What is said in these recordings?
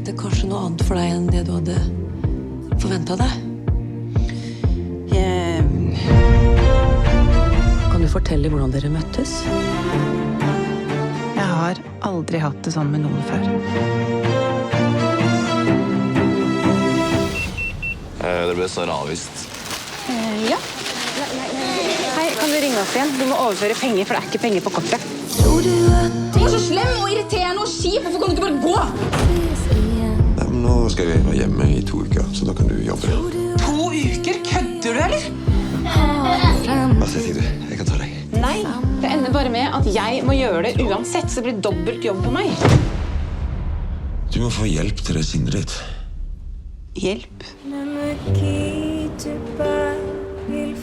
skjedde kanskje noe annet for deg enn det du hadde forventet deg? Kan du fortelle hvordan dere møttes? Jeg har aldri hatt det sånn med noen før. Dere ble snart avvist. Ja. Hei, kan du ringe oss igjen? Du må overføre penger, for det er ikke penger på kortet. Du er så slem og irriterende og kjip. Hvorfor kan du ikke bare gå? Nei, men nå skal jeg være hjemme i 2 uker, så da kan du jobbe. 2 uker? Kødder du, eller? Hva sier du? Jeg kan ta deg. Nei, det ender bare med at jeg må gjøre det uansett, så det blir dobbelt jobb på meg. Du må få hjelp til det sinnet ditt. Hjelp.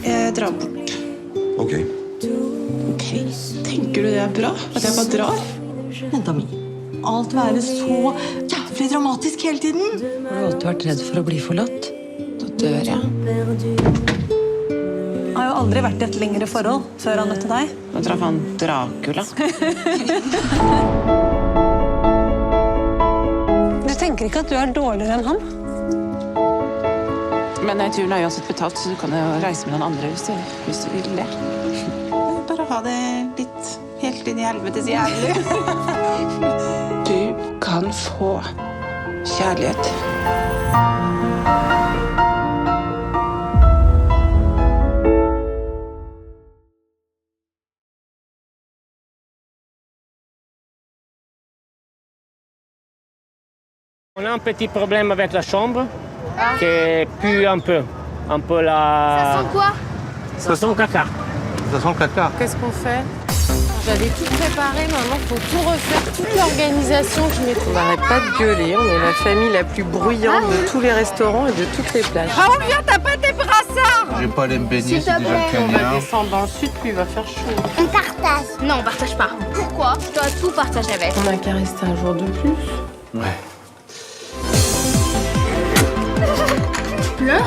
Jeg drar bort. Ok. Ok, tenker du det er bra? At jeg bare drar? Jenta mi, alt være så jævlig dramatisk hele tiden. Har du alltid vært redd for å bli forlatt? Da dør jeg. Jeg har jo aldri vært i et lengre forhold før han møtte deg. Nå traff han Dracula. Du tenker ikke at du er dårligere enn han? Men turen er uansett betalt, så du kan jo reise med noen andre hvis du vil det. Bare ha det litt helt inn i helvetes jævlig. Du kan få kjærlighet. On a un petit problème avec la chambre, qui pue un peu la... Ça sent quoi? Ça sent le caca. Ça sent le caca. Qu'est-ce qu'on fait? J'avais tout préparé, maintenant il faut tout refaire, toute l'organisation. On n'arrête pas de gueuler, on est la famille la plus bruyante de tous les restaurants et de toutes les plages. Raoul, viens, t'as pas tes brassards? Je vais pas aller me baigner, c'est déjà le On va cagnard. descendre dans le sud, puis il va faire chaud. On partage. Non, on partage pas. Pourquoi? Je dois tout partager avec. On n'a qu'à rester un jour de plus. Ouais. Pleure?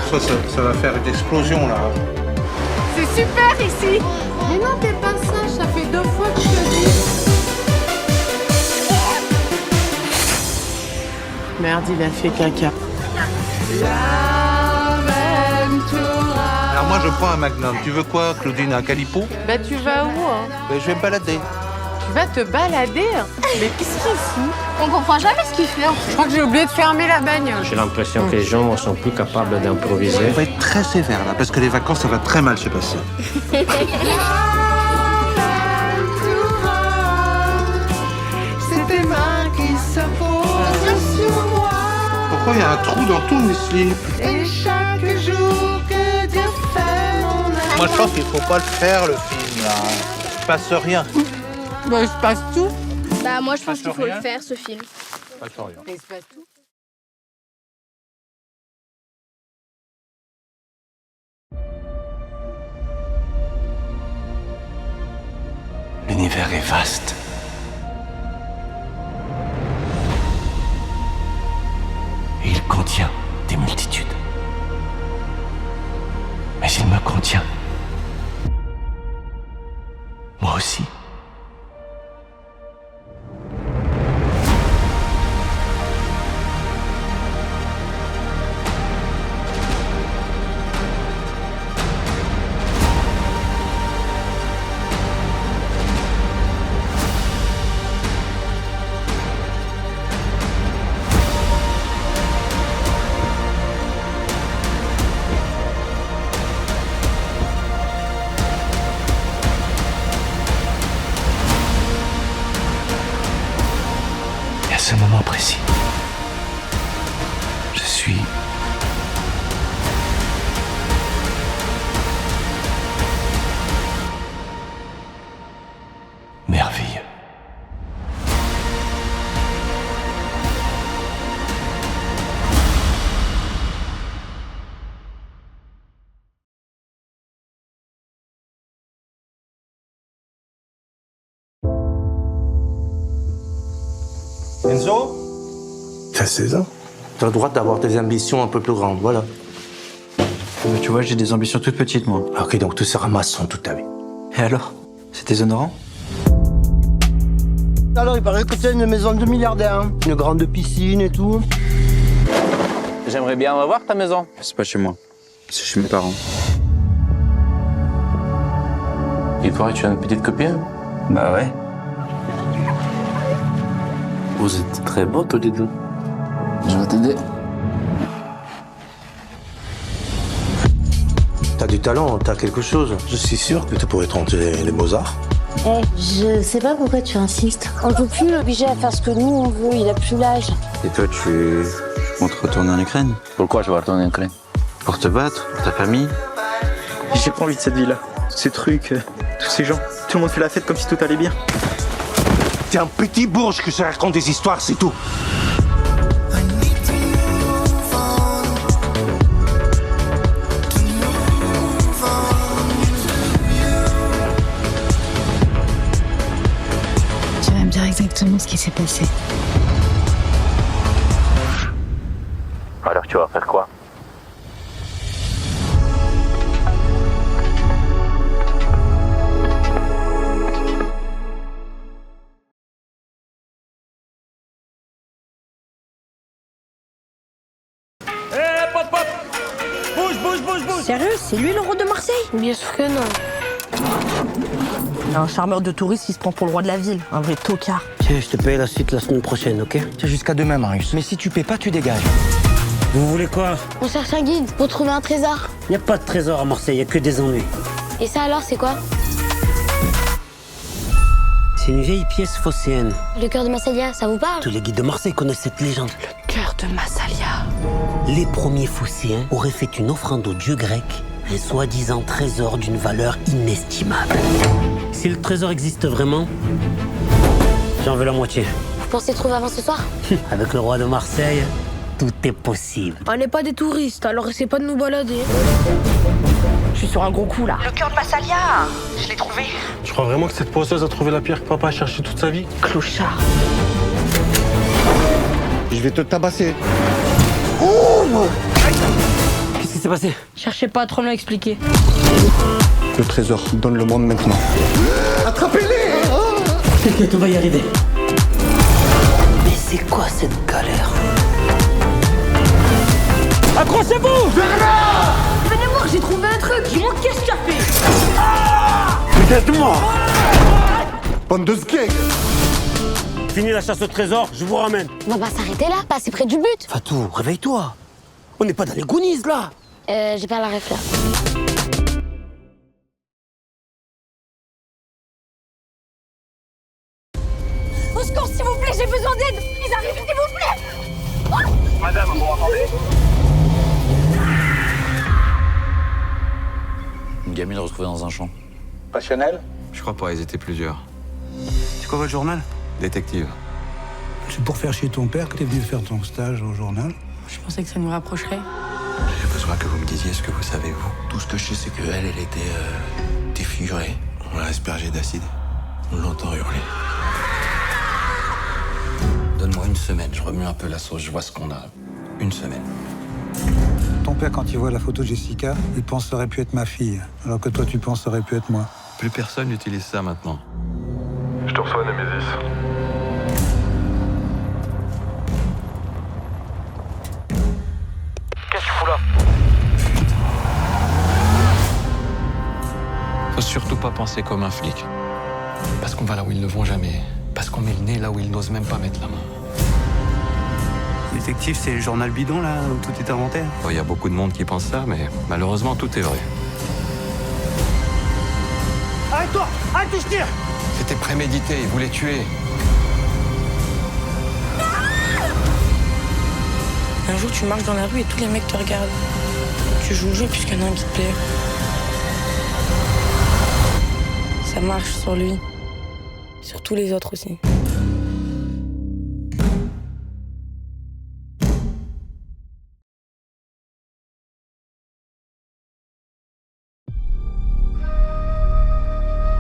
Ça va faire une explosion là. C'est super ici. Mais non, t'es pas sage, ça fait 2 fois que je te dis. Merde, il a fait caca. Alors moi je prends un Magnum. Tu veux quoi, Claudine? Un Calipo? Bah tu vas où hein? Je vais me balader. Tu vas te balader? Mais qu'est-ce qu'il fout? On comprend jamais ce qu'il fait en fait. Je crois que j'ai oublié de fermer la bagnole. J'ai l'impression que les gens sont plus capables d'improviser. On va être très sévère là, parce que les vacances ça va très mal se passer. Pourquoi il y a un trou dans tout mes slips? Moi je pense qu'il faut pas le faire le film là. Il se passe rien. Bah il se passe tout. Bah moi je pense qu'il faut le faire ce film. Il se passe rien. Il se passe tout. L'univers est vaste. Et il contient des multitudes. Mais il me contient. Moi aussi. Et à ce moment précis, je suis merveilleux. Enzo? T'as 16 ans. T'as le droit d'avoir des ambitions un peu plus grandes, voilà. Mais tu vois, j'ai des ambitions toutes petites, moi. Ah, ok, donc tu seras maçon toute ta vie. Et alors? C'est déshonorant? Alors, il paraît que tu as une maison de milliardaire, hein. Une grande piscine et tout. J'aimerais bien revoir ta maison. C'est pas chez moi. C'est chez mes parents. Et toi, tu as une petite copine? Bah ouais. Vous êtes très beaux tous les deux. Je vais t'aider. T'as du talent, t'as quelque chose. Je suis sûr que tu pourrais tenter les beaux-arts. Je sais pas pourquoi tu insistes. On peut plus l'obliger à faire ce que nous on veut, il a plus l'âge. Et toi, tu comptes retourner en Ukraine? Pourquoi je vais retourner en Ukraine? Pour te battre, pour ta famille? J'ai pas envie de cette vie-là. Ces trucs, tous ces gens. Tout le monde fait la fête comme si tout allait bien. T'es un petit bourge que se raconte des histoires, c'est tout. Tu vas me dire exactement ce qui s'est passé. Alors tu vas faire quoi? Sérieux, c'est lui le roi de Marseille? Bien sûr que non. Un charmeur de touristes qui se prend pour le roi de la ville, un vrai tocard. Tiens, je te paye la suite la semaine prochaine, ok? Tiens, jusqu'à demain, Marius. Mais si tu paies pas, tu dégages. Vous voulez quoi? On cherche un guide pour trouver un trésor. Y a pas de trésor à Marseille, y a que des ennuis. Et ça alors, c'est quoi? C'est une vieille pièce phocéenne. Le cœur de Massalia, ça vous parle? Tous les guides de Marseille connaissent cette légende. Le cœur de Massalia. Les premiers phocéens auraient fait une offrande aux dieux grecs, un soi-disant trésor d'une valeur inestimable. Si le trésor existe vraiment, j'en veux la moitié. Vous pensez trouver avant ce soir? Avec le roi de Marseille, tout est possible. On n'est pas des touristes, alors essayez pas de nous balader. Je suis sur un gros coup là. Le cœur de Massalia, je l'ai trouvé. Tu crois vraiment que cette poisseuse a trouvé la pierre que papa a cherchée toute sa vie? Clochard. Je vais te tabasser. Qu'est-ce qui s'est passé? Cherchez pas à trop me l'expliquer. Le trésor, donne le monde maintenant. Attrapez-les! T'inquiète, on va y arriver. Mais c'est quoi cette galère? Accrochez-vous! Venez voir, j'ai trouvé un truc. Dis-moi qu'est-ce que tu as fait? Vous êtes mort! Bande de skanks! Fini la chasse au trésor, je vous ramène. On va pas s'arrêter là, passer près du but. Fatou, réveille-toi. On n'est pas dans les Goonies, là. J'ai pas la ref là. Au secours, s'il vous plaît, j'ai besoin d'aide. Ils arrivent, s'il vous plaît. Madame, vous m'entendez? Une gamine retrouvée dans un champ. Passionnel? Je crois pas, ils étaient plusieurs. C'est quoi votre journal? Détective. C'est pour faire chier ton père que t'es venu faire ton stage au journal? Je pensais que ça nous rapprocherait. J'ai besoin que vous me disiez ce que vous savez, vous. Tout ce que je sais, c'est qu'elle, elle était défigurée. On l'a aspergée d'acide. On l'entend hurler. Donne-moi une semaine, je remue un peu la sauce, je vois ce qu'on a. Une semaine. Ton père, quand il voit la photo de Jessica, il pense que ça aurait pu être ma fille, alors que toi, tu penses que ça aurait pu être moi. Plus personne n'utilise ça maintenant. Je te reçois, Némésis. Qu'est-ce que tu fous là? Faut surtout pas penser comme un flic. Parce qu'on va là où ils ne vont jamais. Parce qu'on met le nez là où ils n'osent même pas mettre la main. Détective, c'est le journal bidon, là, où tout est inventé? Il y a beaucoup de monde qui pense ça, mais malheureusement, tout est vrai. Arrête-toi! Arrête de se tire! C'était prémédité, ils voulaient tuer. Un jour, tu marches dans la rue et tous les mecs te regardent. Tu joues le jeu puisqu'il y en a un qui te plaît. Ça marche sur lui. Sur tous les autres aussi.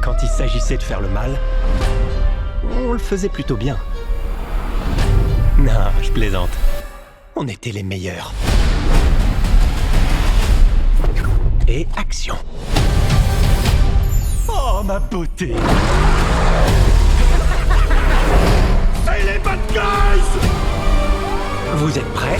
Quand il s'agissait de faire le mal, on le faisait plutôt bien. Non, je plaisante. On était les meilleurs. Et action. Oh, ma beauté. C'est les bad guys! Vous êtes prêts?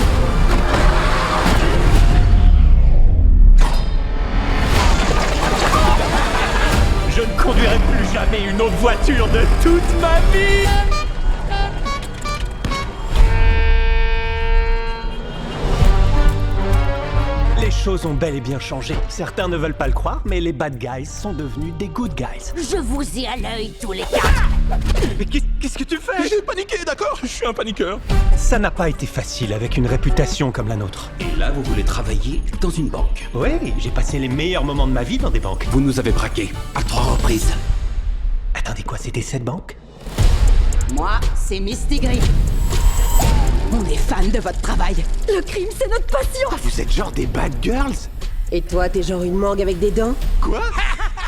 Je ne conduirai plus jamais une autre voiture de toute ma vie. Les choses ont bel et bien changé. Certains ne veulent pas le croire, mais les bad guys sont devenus des good guys. Je vous ai à l'œil tous les quatre. Mais qu'est-ce que tu fais? J'ai paniqué, d'accord? Je suis un paniqueur. Ça n'a pas été facile avec une réputation comme la nôtre. Et là, vous voulez travailler dans une banque? Oui, j'ai passé les meilleurs moments de ma vie dans des banques. Vous nous avez braqués à 3 reprises. Attendez, quoi, c'était cette banque? Moi, c'est Misty Green. On est fan de votre travail. Le crime, c'est notre passion. Vous êtes genre des bad girls? Et toi, t'es genre une morgue avec des dents? Quoi?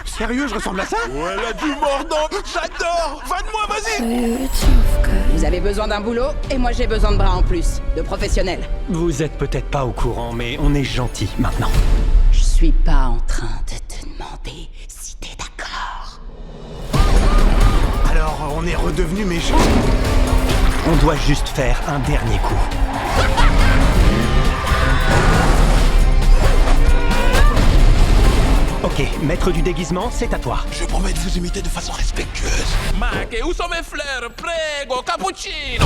Sérieux, je ressemble à ça? Ouais, elle a du mordant. J'adore. Va de moi, vas-y. Vous avez besoin d'un boulot, et moi j'ai besoin de bras en plus, de professionnels. Vous êtes peut-être pas au courant, mais on est gentils maintenant. Je suis pas en train de te demander si t'es d'accord. Alors, on est redevenus méchants? On doit juste faire un dernier coup. Ok, maître du déguisement, c'est à toi. Je promets de vous imiter de façon respectueuse. Ma, que où sont mes fleurs? Prego, cappuccino.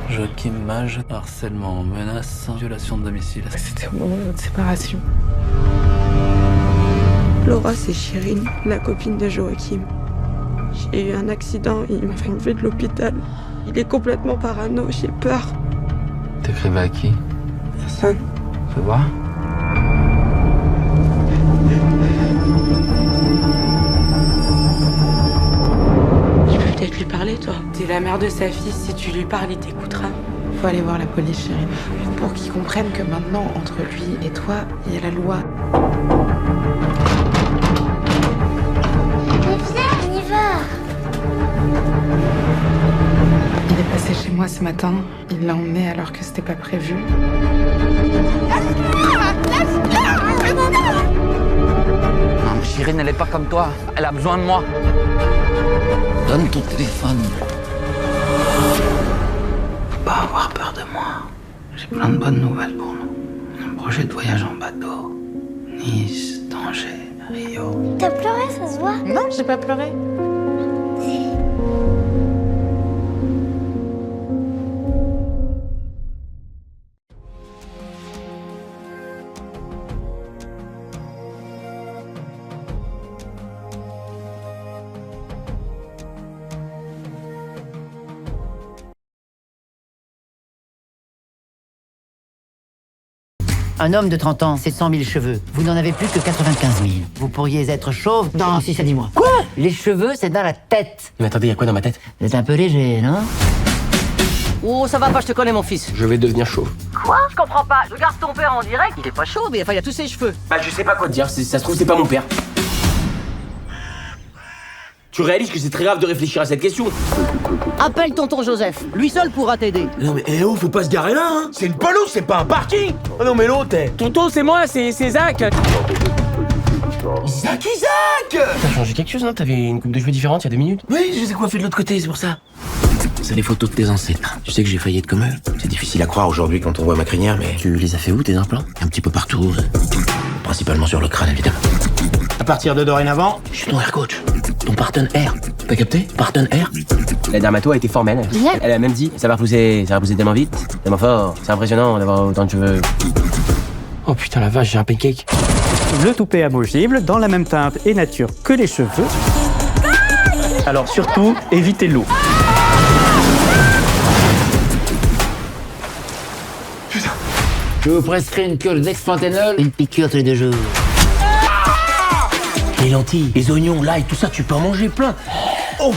Joachim Mage, harcèlement, menace, violation de domicile. C'était au moment de notre séparation. Laura, c'est Chérine, la copine de Joachim. J'ai eu un accident, il m'a fait enlever de l'hôpital. Il est complètement parano, j'ai peur. T'écrivais à qui? Personne. Fais voir. Tu peux peut-être lui parler, toi. T'es la mère de sa fille, si tu lui parles, il t'écoutera. Faut aller voir la police, Chérine. Pour qu'ils comprennent que maintenant, entre lui et toi, il y a la loi. On y va. Il est passé chez moi ce matin, il l'a emmené alors que c'était pas prévu. Non, Chérine, elle est pas comme toi. Elle a besoin de moi. Donne ton téléphone. Faut pas avoir peur de moi. J'ai plein de bonnes nouvelles pour nous. Un projet de voyage en bateau. Nice, Tanger, Rio. T'as pleuré, ça se voit? Non, j'ai pas pleuré. Un homme de 30 ans, c'est 100 000 cheveux. Vous n'en avez plus que 95 000. Vous pourriez être chauve dans 6 à 10 mois. Quoi? Les cheveux, c'est dans la tête. Mais attendez, y a quoi dans ma tête? Vous êtes un peu léger, non? Oh, ça va pas, je te connais, mon fils. Je vais devenir chauve. Quoi? Je comprends pas. Je regarde ton père en direct. Il est pas chauve, il a tous ses cheveux. Bah, je sais pas quoi te dire. Ça se trouve, c'est pas mon père. Tu réalises que c'est très grave de réfléchir à cette question? Appelle tonton Joseph. Lui seul pourra t'aider. Non mais oh, faut pas se garer là, hein. C'est une pelouse, c'est pas un parking. Oh non mais l'autre, Tonton, c'est moi, c'est Zach. Isaac! T'as changé quelque chose, non? T'avais une coupe de cheveux différente il y a 2 minutes? Oui, je les ai coiffés de l'autre côté, c'est pour ça. C'est les photos de tes ancêtres. Tu sais que j'ai failli être comme eux. C'est difficile à croire aujourd'hui quand on voit ma crinière, mais tu les as fait où tes implants? Un petit peu partout. Principalement sur le crâne, évidemment. À partir de dorénavant, Je suis ton air coach. Ton partenaire. T'as capté? Partenaire. la dermato a été formelle. Elle a même dit, ça va repousser tellement vite, tellement fort. C'est impressionnant d'avoir autant de cheveux. Oh putain la vache, j'ai un pancake. Le toupet amovible dans la même teinte et nature que les cheveux. Alors surtout, évitez l'eau. Je vous prescris une cure d'expanthénol, une piqûre tous les 2 jours. Les lentilles, les oignons, l'ail, tout ça, tu peux en manger plein. Oh!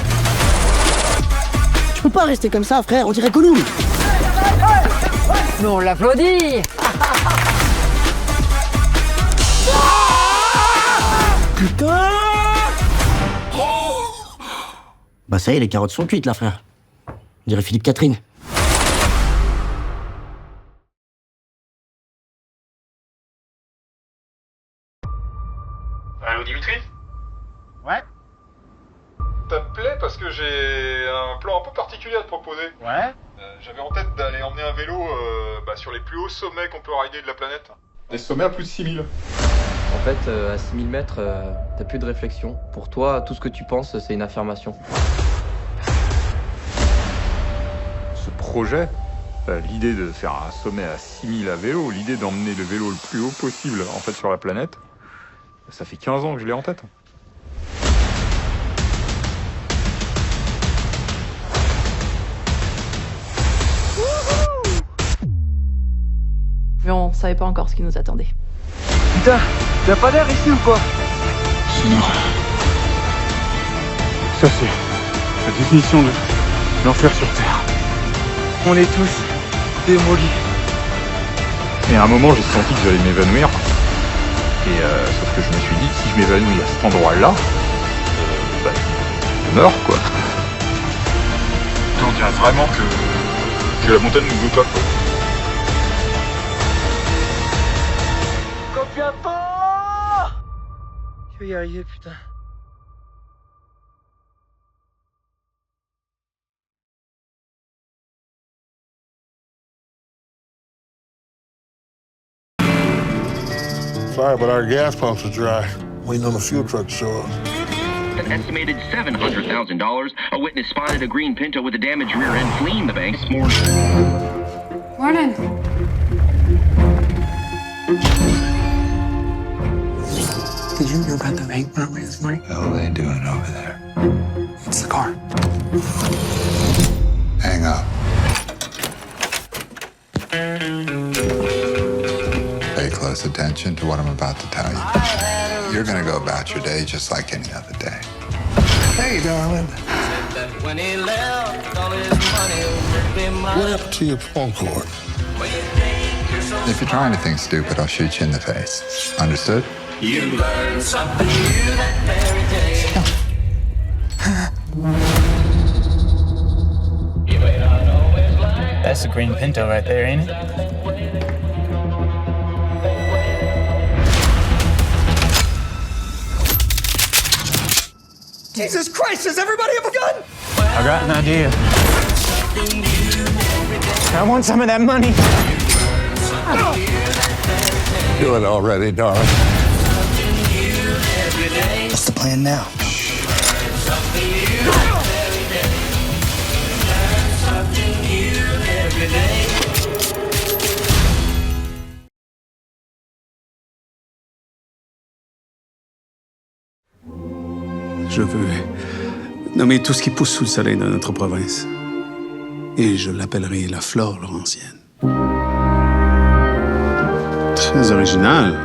Tu peux pas rester comme ça, frère, on dirait que nous. Mais on l'applaudit. Putain! Bah ça y est, les carottes sont cuites là, frère. On dirait Philippe Catherine. Allô, Dimitri? Ouais. t'appelais parce que j'ai un plan un peu particulier à te proposer. Ouais. J'avais en tête d'aller emmener un vélo sur les plus hauts sommets qu'on peut rider de la planète. Des sommets à plus de 6000. En fait, à 6000 mètres, t'as plus de réflexion. Pour toi, tout ce que tu penses, c'est une affirmation. Ce projet, l'idée de faire un sommet à 6000 à vélo, l'idée d'emmener le vélo le plus haut possible en fait sur la planète, ça fait 15 ans que je l'ai en tête. Mais on savait pas encore ce qui nous attendait. Putain, y'a pas d'air ici ou quoi? Sinon... Ça c'est la définition de l'enfer sur Terre. On est tous démolis. Et à un moment j'ai senti que j'allais m'évanouir. Et sauf que je me suis dit, si je m'évanouis à cet endroit-là, je meurs quoi. On dirait vraiment que la montagne nous veut pas quoi. Viens pas! Je vais y arriver, putain. Sorry, but our gas pumps are dry. Waiting on the fuel truck to show up. An estimated $700,000. A witness spotted a green Pinto with a damaged rear end fleeing the bank this morning. Morning. Did you hear about the bank robbery this morning? What the hell are they doing over there? It's the car. Hang up. Pay close attention to what I'm about to tell you. You're gonna go about your day just like any other day. Hey, darling. What happened to your phone cord? If you're trying to think stupid, I'll shoot you in the face. Understood? You learn something new that very day. That's a green Pinto right there, ain't it? Jesus Christ, does everybody have a gun? I got an idea. I want some of that money. Do it already, darling. What's the plan now? Je veux nommer tout ce qui pousse sous le soleil dans notre province. Et je l'appellerai la flore laurentienne. Très original.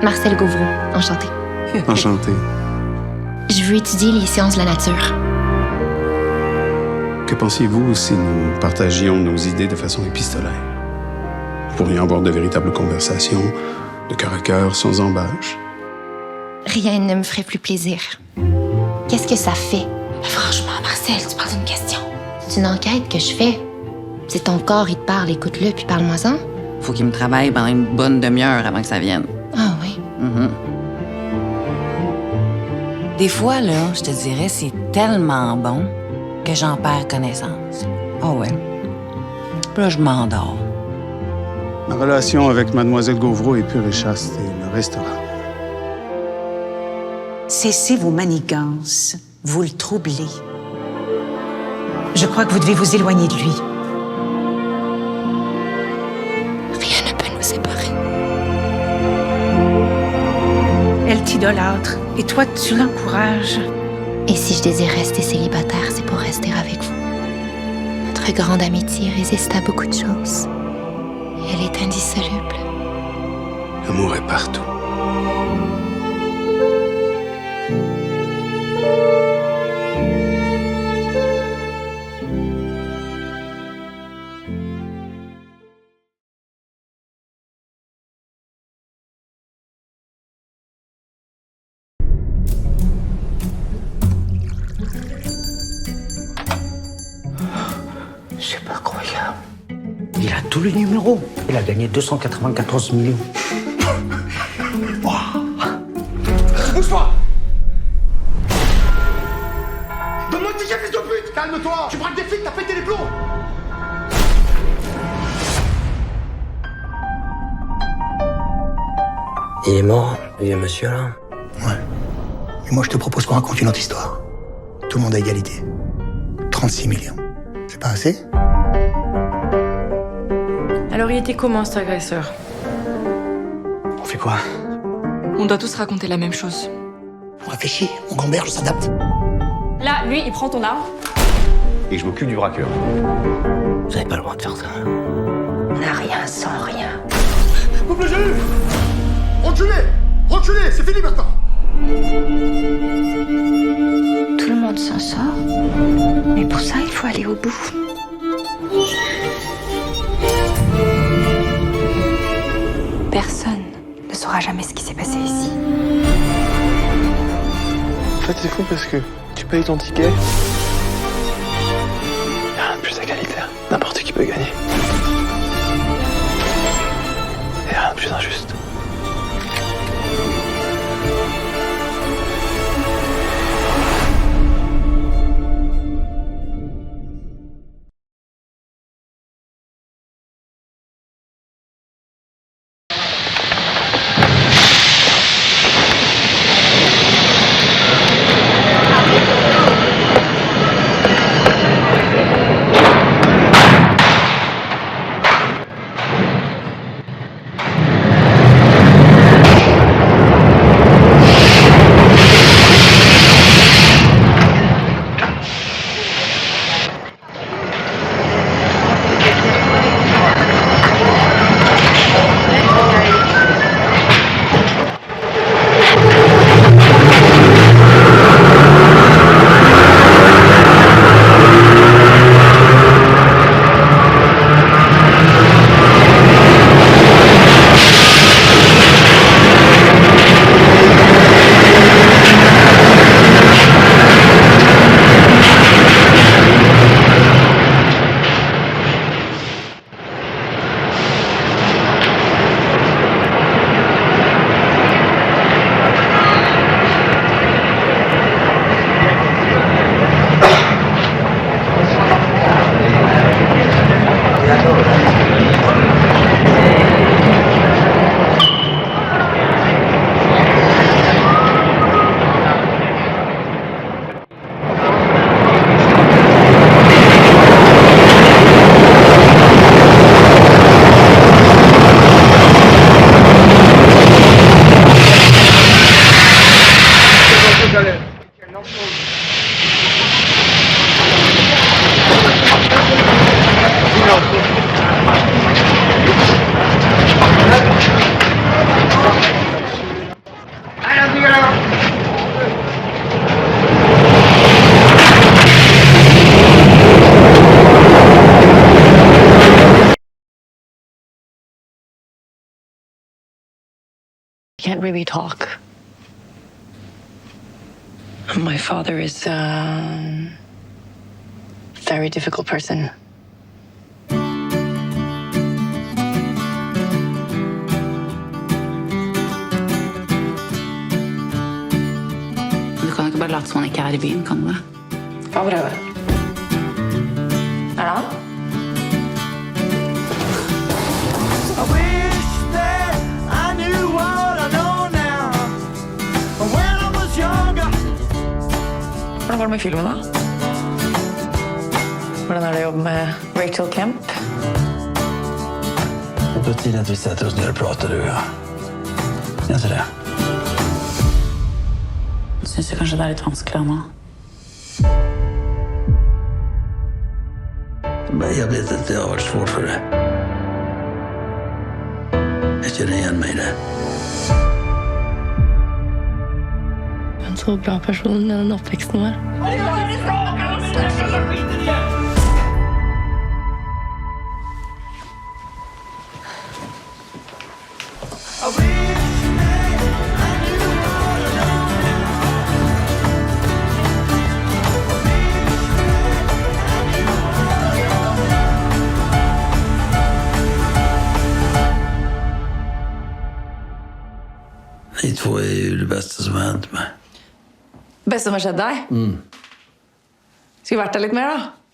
Marcel Gauvreau, enchanté. Enchanté. Je veux étudier les sciences de la nature. Que pensiez-vous si nous partagions nos idées de façon épistolaire? Nous pourrions avoir de véritables conversations, de cœur à cœur, sans embâche. Rien ne me ferait plus plaisir. Qu'est-ce que ça fait? Franchement, Marcel, tu parles d'une question. C'est une enquête que je fais. C'est ton corps, il te parle, écoute-le, puis parle-moi-en. Faut qu'il me travaille pendant une bonne demi-heure avant que ça vienne. Ah oui? Des fois, là, je te dirais, c'est tellement bon que j'en perds connaissance. Ah ouais. Puis là, je m'endors. Ma relation avec Mademoiselle Gauvreau est pure et chaste et le restera. Cessez vos manigances. Vous le troublez. Je crois que vous devez vous éloigner de lui. Rien ne peut nous séparer. Elle t'idolâtre et toi, tu l'encourages. Et si je désire rester célibataire, c'est pour rester avec vous. Notre grande amitié résiste à beaucoup de choses. Et elle est indissoluble. L'amour est partout. C'est pas croyable. Il a tous les numéros. Il a gagné 294 millions. Bouge-toi! affiché, fils de pute! Calme-toi! Tu braques des flics, t'as pété les plombs! Il est mort, le vieux monsieur là? Ouais. Mais moi, je te propose qu'on raconte une autre histoire. Tout le monde à égalité. 36 millions. C'est pas assez? Alors, il était comment, cet agresseur? On fait quoi? On doit tous raconter la même chose. On réfléchit, on gamberge, on s'adapte. Là, lui, il prend ton arme. Et je m'occupe du braqueur. Vous avez pas le droit de faire ça. On n'a rien sans rien. Coupe le jeu! Reculez! Reculez! C'est fini maintenant! Tout le monde s'en sort. Mais pour ça, il faut aller au bout. Personne ne saura jamais ce qui s'est passé ici. En fait, c'est fou parce que tu payes ton ticket. Y'a rien de plus égalitaire. N'importe qui peut gagner. Et rien de plus injuste. Can't really talk. My father is a very difficult person. Du kan ikke bare late som han ikke er i byen, kan du det? Få prøve. Er det han? Hvordan var det med filmen da? Hvordan er det å jobbe med Rachel Kemp? Det er på tide at vi setter oss ned og prater, du og jeg. Synes du det? Jeg synes kanskje det er litt vanskelig nå. Jeg vet at det har vært svårt for deg. Jeg kjenner igjen meg i det. En så bra person i den oppveksten vår. Ni två är ju det bästa som har hänt mig. Beste som har skjedd deg? Skulle vært der litt mer, da.